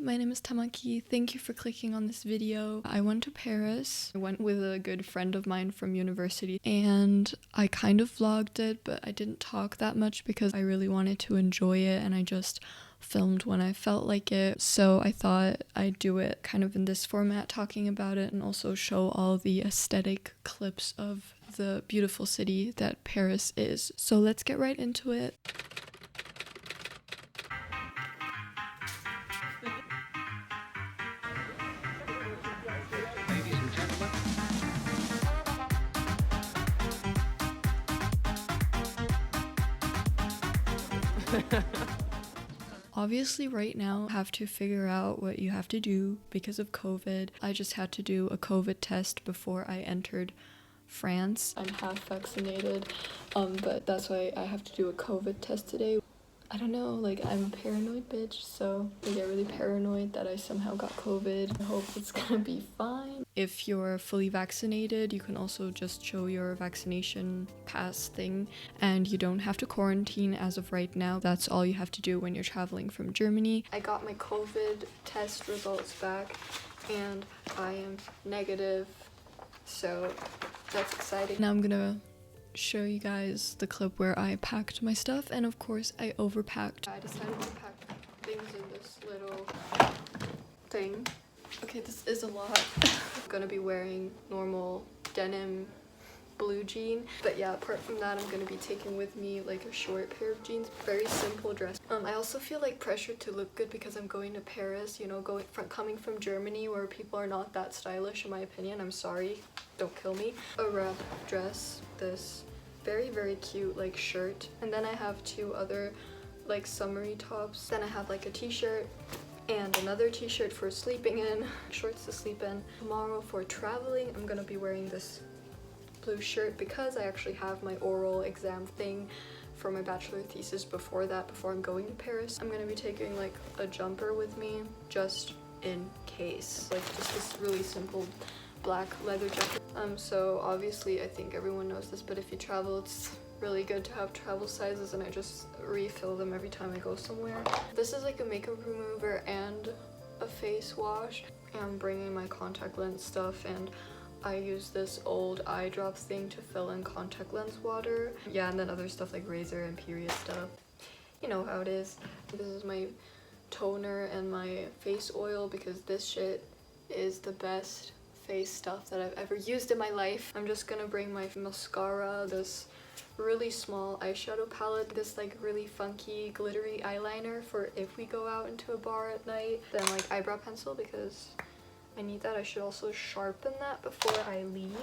my name is Tamaki. Thank you for clicking on this video. I went to Paris. I went with a good friend of mine from university and I kind of vlogged it, but I didn't talk that much because I really wanted to enjoy it and I just filmed when I felt like it. So I thought I'd do it kind of in this format, talking about it and also show all the aesthetic clips of the beautiful city that Paris is. So let's get right into it. Ladies and gentlemen. Obviously right now I have to figure out what you have to do because of COVID. I just had to do a COVID test before I entered France. I'm half vaccinated, but that's why I have to do a COVID test today. I don't know, like I'm a paranoid bitch, so I get really paranoid that I somehow got COVID. I hope it's gonna be fine. If you're fully vaccinated, you can also just show your vaccination pass thing and you don't have to quarantine as of right now. That's all you have to do when you're traveling from Germany. I got my COVID test results back and I am negative, so that's exciting. Now I'm gonna show you guys the clip where I packed my stuff, and of course I overpacked. I decided to pack things in this little thing. Okay, this is a lot. I'm gonna be wearing normal denim blue jean, but yeah, apart from that I'm gonna be taking with me like a short pair of jeans. Very simple dress. I also feel like pressured to look good because I'm going to Paris, you know, coming from Germany where people are not that stylish in my opinion. I'm sorry, don't kill me. A wrap dress, this very cute like shirt, and then I have two other like summery tops. Then I have like a t-shirt and another t-shirt for sleeping in, shorts to sleep in. Tomorrow for traveling I'm gonna be wearing this blue shirt because I actually have my oral exam thing for my bachelor thesis before I'm going to Paris. I'm gonna be taking like a jumper with me just in case, like just this really simple black leather jacket. So obviously I think everyone knows this, but if you travel it's really good to have travel sizes, and I just refill them every time I go somewhere. This is like a makeup remover and a face wash. I'm bringing my contact lens stuff, and I use this old eye drop thing to fill in contact lens water. Yeah, and then other stuff like razor and period stuff. You know how it is. This is my toner and my face oil because this shit is the best face stuff that I've ever used in my life. I'm just gonna bring my mascara, this really small eyeshadow palette, this like really funky glittery eyeliner for if we go out into a bar at night, then like eyebrow pencil because I need that. I should also sharpen that before I leave.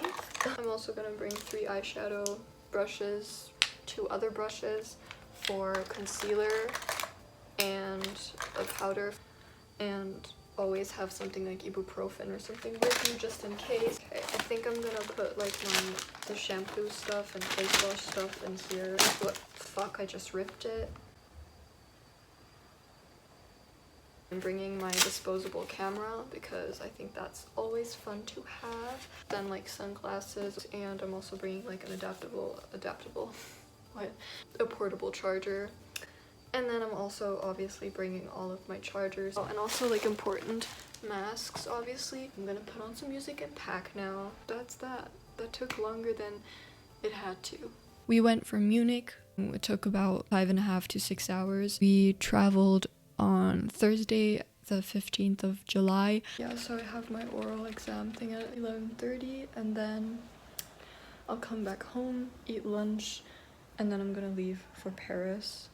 I'm also gonna bring 3 eyeshadow brushes, 2 other brushes for concealer and a powder, and always have something like ibuprofen or something with you just in case. Okay, I think I'm gonna put like the shampoo stuff and face wash stuff in here. What fuck, I just ripped it. I'm bringing my disposable camera because I think that's always fun to have. Then like sunglasses, and I'm also bringing like an a portable charger. And then I'm also obviously bringing all of my chargers. Oh, and also like important masks, obviously. I'm gonna put on some music and pack now. That's that. That took longer than it had to. We went from Munich. It took about 5.5 to 6 hours. We traveled on Thursday, the 15th of July. Yeah, so I have my oral exam thing at 11:30, and then I'll come back home, eat lunch, and then I'm gonna leave for Paris.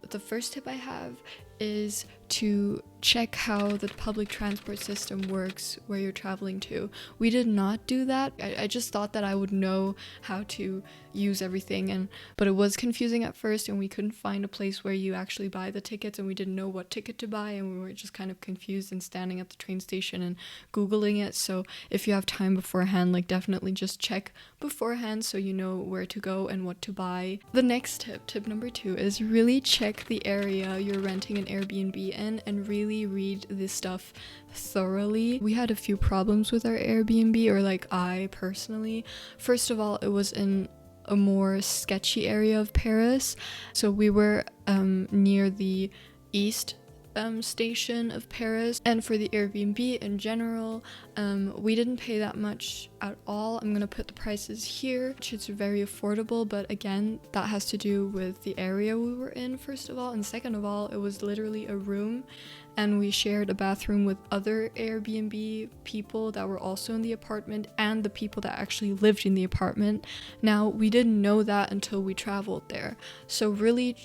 The first tip I have is to check how the public transport system works where you're traveling to. We did not do that. I just thought that I would know how to use everything, but it was confusing at first, and we couldn't find a place where you actually buy the tickets, and we didn't know what ticket to buy, and we were just kind of confused and standing at the train station and googling it. So if you have time beforehand, like definitely just check beforehand so you know where to go and what to buy. The next tip number 2, is really check the area you're renting an Airbnb in and really read this stuff thoroughly. We had a few problems with our Airbnb, or like I personally. First of all, it was in a more sketchy area of Paris. So we were near the east station of Paris, and for the Airbnb in general, we didn't pay that much at all. I'm gonna put the prices here, which is very affordable, but again, that has to do with the area we were in, first of all, and second of all, it was literally a room, and we shared a bathroom with other Airbnb people that were also in the apartment and the people that actually lived in the apartment. Now, we didn't know that until we traveled there, so really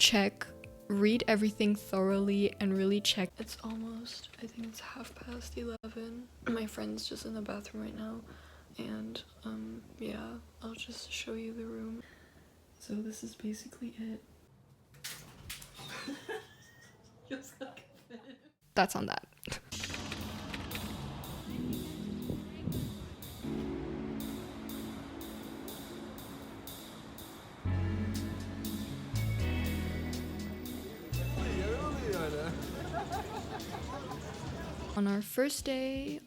read everything thoroughly and really check. It's almost, I think it's 11:30. My friend's just in the bathroom right now, and yeah, I'll just show you the room. So this is basically it. That's on that. On our first day,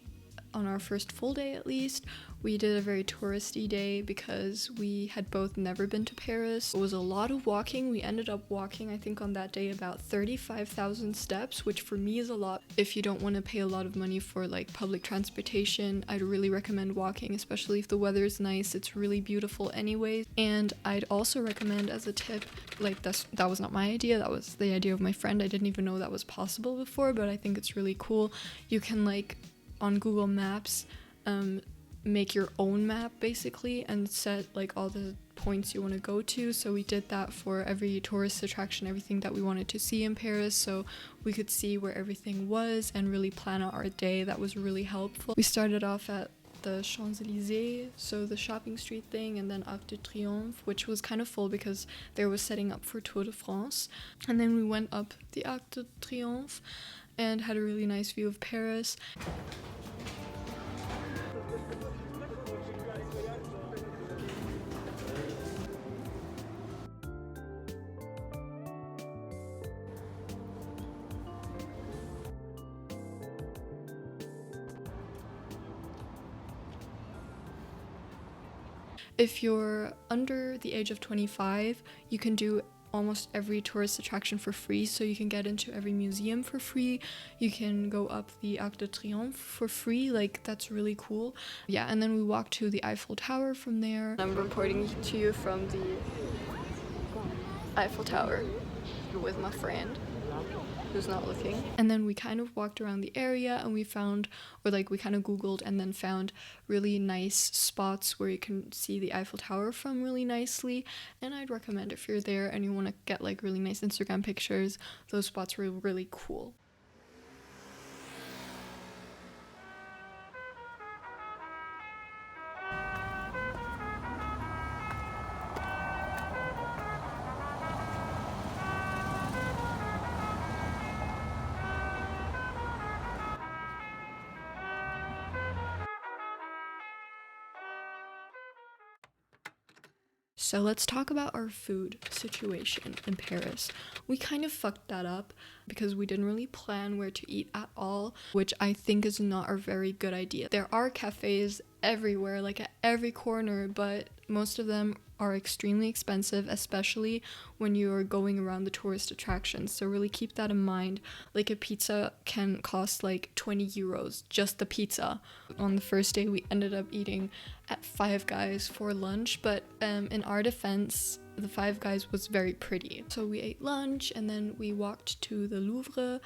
on our first full day at least, we did a very touristy day because we had both never been to Paris. It was a lot of walking. We ended up walking, I think on that day, about 35,000 steps, which for me is a lot. If you don't want to pay a lot of money for like public transportation, I'd really recommend walking, especially if the weather is nice. It's really beautiful anyways. And I'd also recommend as a tip, like that was not my idea, that was the idea of my friend. I didn't even know that was possible before, but I think it's really cool. You can like on Google Maps make your own map basically and set like all the points you want to go to. So we did that for every tourist attraction, everything that we wanted to see in Paris, so we could see where everything was and really plan out our day. That was really helpful. We started off at the Champs-Élysées, so the shopping street thing, and then Arc de Triomphe, which was kind of full because they were setting up for Tour de France. And then we went up the Arc de Triomphe and had a really nice view of Paris. If you're under the age of 25, you can do almost every tourist attraction for free, so you can get into every museum for free. You can go up the Arc de Triomphe for free, like that's really cool. Yeah, and then we walked to the Eiffel Tower from there. I'm reporting to you from the Eiffel Tower with my friend who's not looking. And then we kind of walked around the area and we found, or like we kind of googled and then found really nice spots where you can see the Eiffel Tower from really nicely. And I'd recommend if you're there and you want to get like really nice Instagram pictures, those spots were really cool. So let's talk about our food situation in Paris. We kind of fucked that up because we didn't really plan where to eat at all, which I think is not a very good idea. There are cafes everywhere, like at every corner, but most of them are extremely expensive, especially when you're going around the tourist attractions. So really keep that in mind. Like a pizza can cost like 20 euros, just the pizza. On the first day, we ended up eating at Five Guys for lunch, but in our defense, the Five Guys was very pretty. So we ate lunch and then we walked to the Louvre.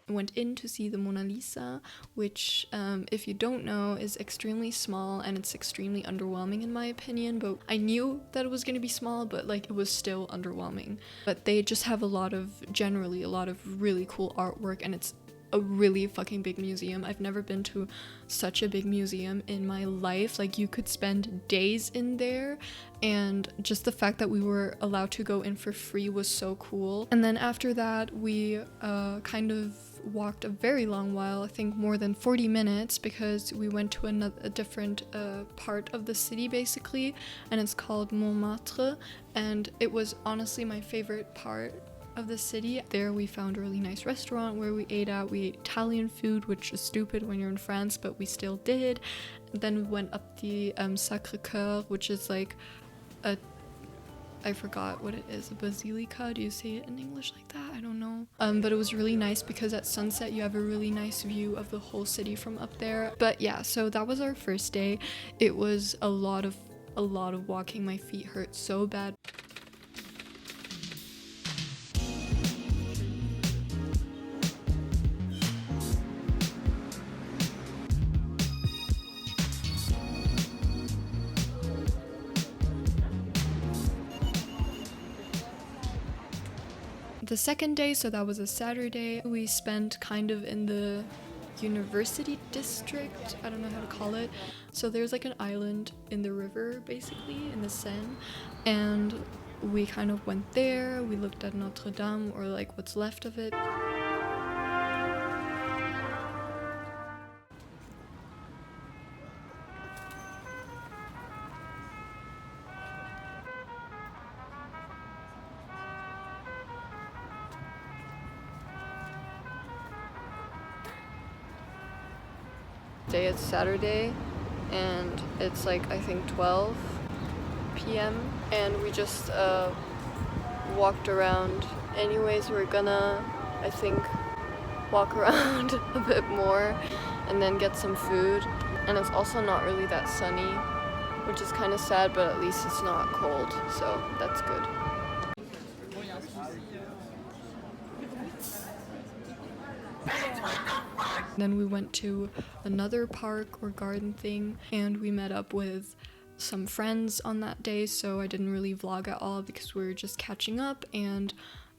Went in to see the Mona Lisa, which if you don't know is extremely small and it's extremely underwhelming in my opinion, but I knew that it was going to be small, but like it was still underwhelming. But they just have generally a lot of really cool artwork, and it's a really fucking big museum. I've never been to such a big museum in my life. Like you could spend days in there, and just the fact that we were allowed to go in for free was so cool. And then after that we kind of walked a very long while, I think more than 40 minutes, because we went to a different part of the city basically, and it's called Montmartre, and it was honestly my favorite part of the city. There we found a really nice restaurant where we ate at. We ate Italian food, which is stupid when you're in France, but we still did. Then we went up the Sacré-Cœur, which is like I forgot what it is, a basilica. Do you say it in English like that? I don't know. But it was really nice because at sunset you have a really nice view of the whole city from up there. But yeah, so that was our first day. It was a lot of walking. My feet hurt so bad. The second day, so that was a Saturday, we spent kind of in the university district, I don't know how to call it. So there's like an island in the river, basically, in the Seine, and we kind of went there. We looked at Notre Dame, or like what's left of it. It's Saturday and it's like I think 12 p.m. and we just walked around. Anyways, we're gonna, I think, walk around a bit more and then get some food. And it's also not really that sunny, which is kind of sad, but at least it's not cold, so that's good. Then we went to another park or garden thing, and we met up with some friends on that day, so I didn't really vlog at all because we were just catching up. And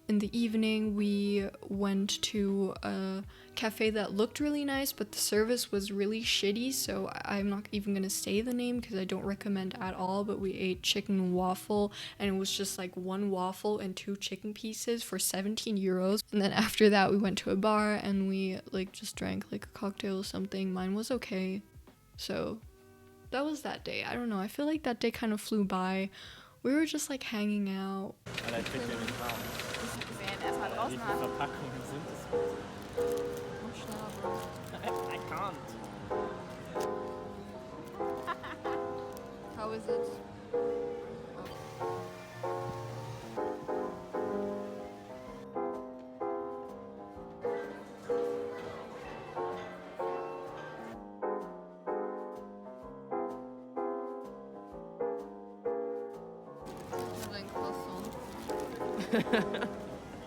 in the evening we went to a cafe that looked really nice, but the service was really shitty, so I'm not even gonna say the name because I don't recommend at all. But we ate chicken waffle, and it was just like one waffle and 2 chicken pieces for 17 euros. And then after that we went to a bar and we like just drank like a cocktail or something. Mine was okay. So that was that day. I don't know, I feel like that day kind of flew by. We were just like hanging out. Erstmal draußen haben. Verpackungen sind es? I can't. How is it?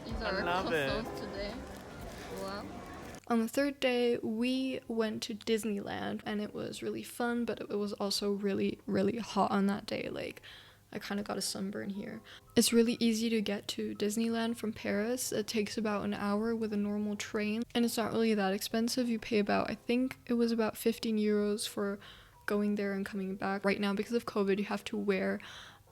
These are our croissants today. Wow. On the third day, we went to Disneyland, and it was really fun, but it was also really, really hot on that day. Like, I kind of got a sunburn here. It's really easy to get to Disneyland from Paris. It takes about an hour with a normal train, and it's not really that expensive. You pay about, I think it was about 15 euros for going there and coming back. Right now, because of COVID, you have to wear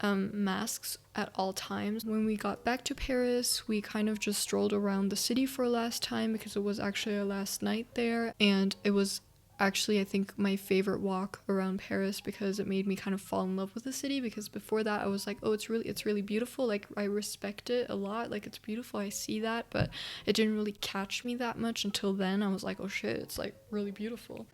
masks at all times. When we got back to Paris, we kind of just strolled around the city for a last time because it was actually our last night there, and it was actually, I think, my favorite walk around Paris because it made me kind of fall in love with the city. Because before that I was like, oh, it's really beautiful, like I respect it a lot, like it's beautiful, I see that, but it didn't really catch me that much until then. I was like, oh shit, it's like really beautiful.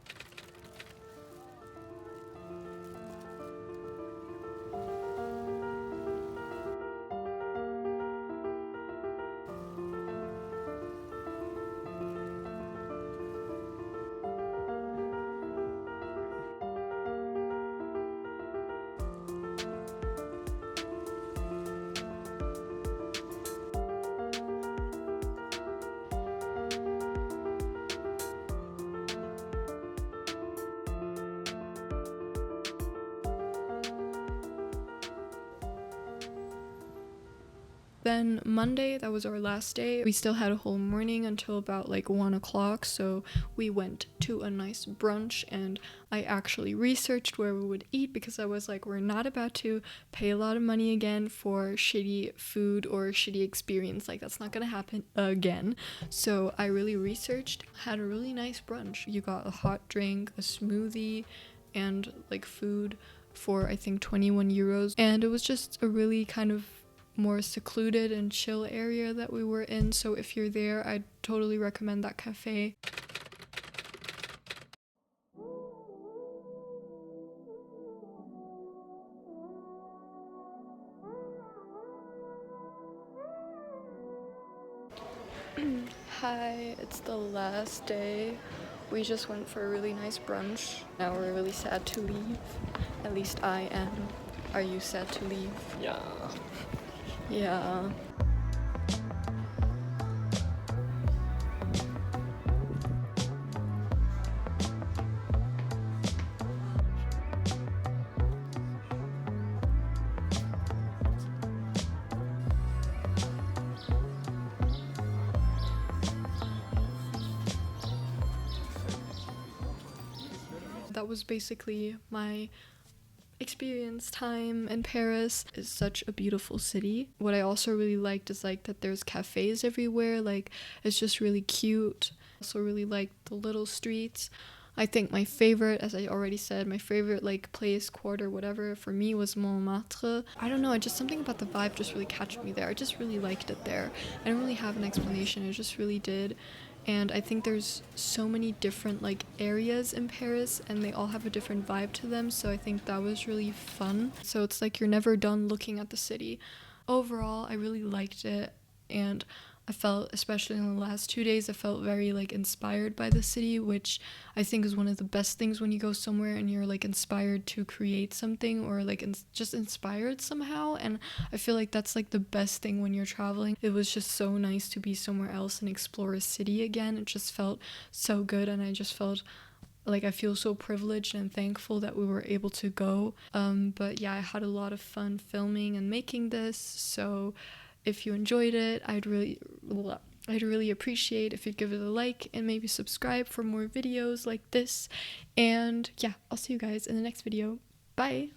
Then Monday, that was our last day. We still had a whole morning until about like 1 o'clock, so we went to a nice brunch, and I actually researched where we would eat because I was like, we're not about to pay a lot of money again for shitty food or shitty experience. Like, that's not gonna happen again. So I really researched, had a really nice brunch. You got a hot drink, a smoothie, and like food for I think 21 euros. And it was just a really kind of more secluded and chill area that we were in, so if you're there, I'd totally recommend that cafe. Hi, it's the last day. We just went for a really nice brunch. Now we're really sad to leave. At least I am. Are you sad to leave? Yeah. Yeah. That was basically my experience time in Paris. It's such a beautiful city. What I also really liked is like that there's cafes everywhere. Like, it's just really cute. Also really like the little streets. I think my favorite, as I already said, my favorite like place, quarter, whatever, for me was Montmartre. I don't know, just something about the vibe just really catched me there. I just really liked it there. I don't really have an explanation, it just really did. And I think there's so many different like areas in Paris, and they all have a different vibe to them, so I think that was really fun. So it's like you're never done looking at the city. Overall, I really liked it, and I felt, especially in the last 2 days, I felt very like inspired by the city, which I think is one of the best things when you go somewhere and you're like inspired to create something, or like just inspired somehow. And I feel like that's like the best thing when you're traveling. It was just so nice to be somewhere else and explore a city again. It just felt so good, and I just felt like I feel so privileged and thankful that we were able to go. But yeah, I had a lot of fun filming and making this, so if you enjoyed it, I'd really appreciate if you'd give it a like and maybe subscribe for more videos like this. And yeah, I'll see you guys in the next video. Bye!